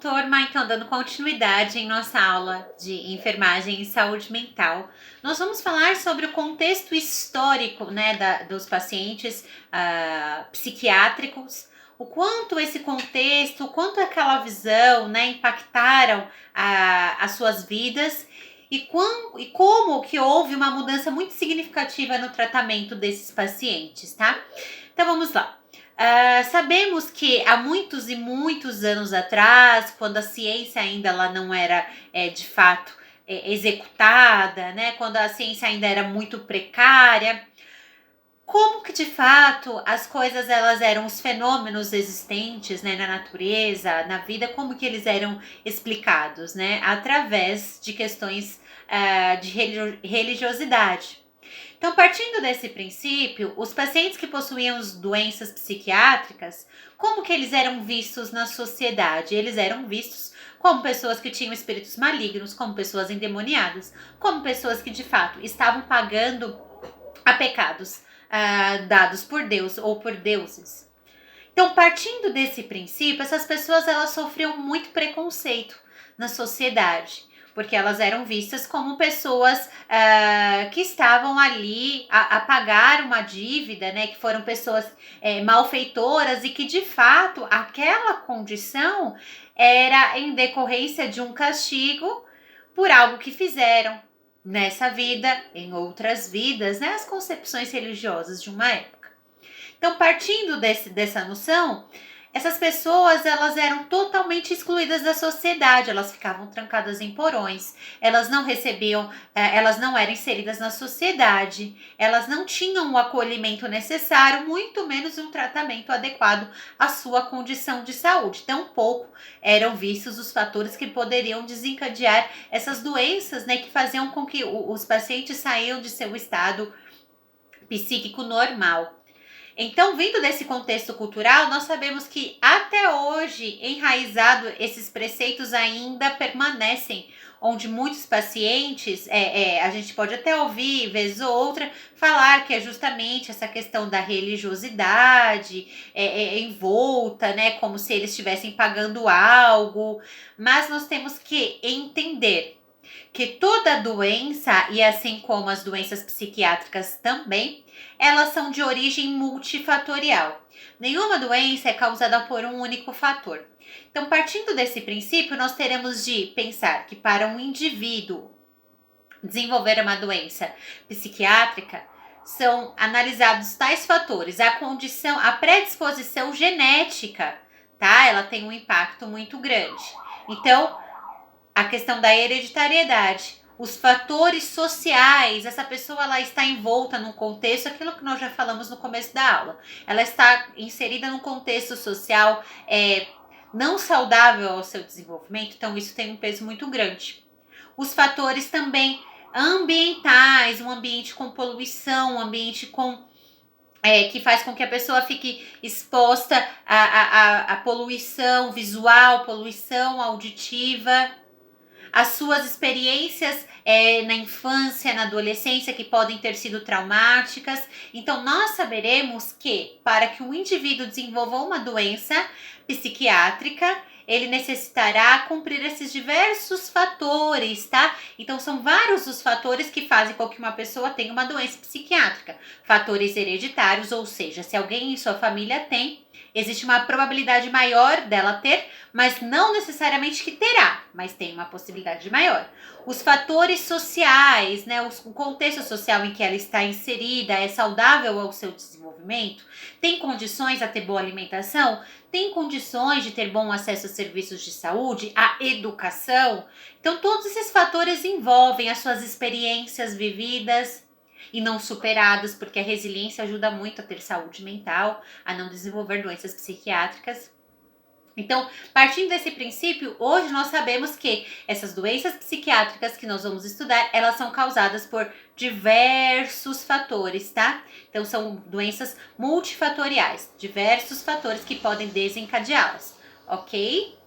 turma, então dando continuidade em nossa aula de enfermagem e saúde mental, nós vamos falar sobre o contexto histórico, né, dos pacientes psiquiátricos, o quanto esse contexto, o quanto aquela visão, né, impactaram as suas vidas e como que houve uma mudança muito significativa no tratamento desses pacientes, tá? Então vamos lá. Sabemos que há muitos e muitos anos atrás, quando a ciência ainda ela não era de fato executada, né? Quando a ciência ainda era muito precária, como que de fato as coisas elas eram, os fenômenos existentes, né, na natureza, na vida, como que eles eram explicados, né? Através de questões de religiosidade. Então, partindo desse princípio, os pacientes que possuíam doenças psiquiátricas, como que eles eram vistos na sociedade? Eles eram vistos como pessoas que tinham espíritos malignos, como pessoas endemoniadas, como pessoas que de fato estavam pagando a pecados dados por Deus ou por deuses. Então, partindo desse princípio, essas pessoas elas sofriam muito preconceito na sociedade, porque elas eram vistas como pessoas que estavam ali a pagar uma dívida, né? Que foram pessoas malfeitoras e que de fato aquela condição era em decorrência de um castigo por algo que fizeram nessa vida, em outras vidas, né? As concepções religiosas de uma época. Então, partindo dessa noção, essas pessoas elas eram totalmente excluídas da sociedade, elas ficavam trancadas em porões, elas não recebiam, elas não eram inseridas na sociedade, elas não tinham o acolhimento necessário, muito menos um tratamento adequado à sua condição de saúde. Tampouco eram vistos os fatores que poderiam desencadear essas doenças, né, que faziam com que os pacientes saiam de seu estado psíquico normal. Então, vindo desse contexto cultural, nós sabemos que até hoje, enraizado, esses preceitos ainda permanecem, onde muitos pacientes, a gente pode até ouvir, vez ou outra, falar que é justamente essa questão da religiosidade envolta, né, como se eles estivessem pagando algo, mas nós temos que entender que toda doença, e assim como as doenças psiquiátricas também, elas são de origem multifatorial. Nenhuma doença é causada por um único fator. Então, partindo desse princípio, nós teremos de pensar que para um indivíduo desenvolver uma doença psiquiátrica, são analisados tais fatores, a condição, a predisposição genética, tá? Ela tem um impacto muito grande. Então, a questão da hereditariedade, os fatores sociais, essa pessoa ela está envolta num contexto, aquilo que nós já falamos no começo da aula, ela está inserida num contexto social não saudável ao seu desenvolvimento, então isso tem um peso muito grande. Os fatores também ambientais, um ambiente com poluição, um ambiente com que faz com que a pessoa fique exposta à poluição visual, poluição auditiva, as suas experiências na infância, na adolescência, que podem ter sido traumáticas. Então, nós saberemos que para que um indivíduo desenvolva uma doença psiquiátrica, ele necessitará cumprir esses diversos fatores, tá? Então, são vários os fatores que fazem com que uma pessoa tenha uma doença psiquiátrica. Fatores hereditários, ou seja, se alguém em sua família tem, existe uma probabilidade maior dela ter, mas não necessariamente que terá, mas tem uma possibilidade maior. Os fatores sociais, né, o contexto social em que ela está inserida é saudável ao seu desenvolvimento? Tem condições a ter boa alimentação? Tem condições de ter bom acesso a serviços de saúde, a educação? Então, todos esses fatores envolvem as suas experiências vividas e não superadas, porque a resiliência ajuda muito a ter saúde mental, a não desenvolver doenças psiquiátricas. Então, partindo desse princípio, hoje nós sabemos que essas doenças psiquiátricas que nós vamos estudar, elas são causadas por diversos fatores, tá? Então, são doenças multifatoriais, diversos fatores que podem desencadeá-las, ok?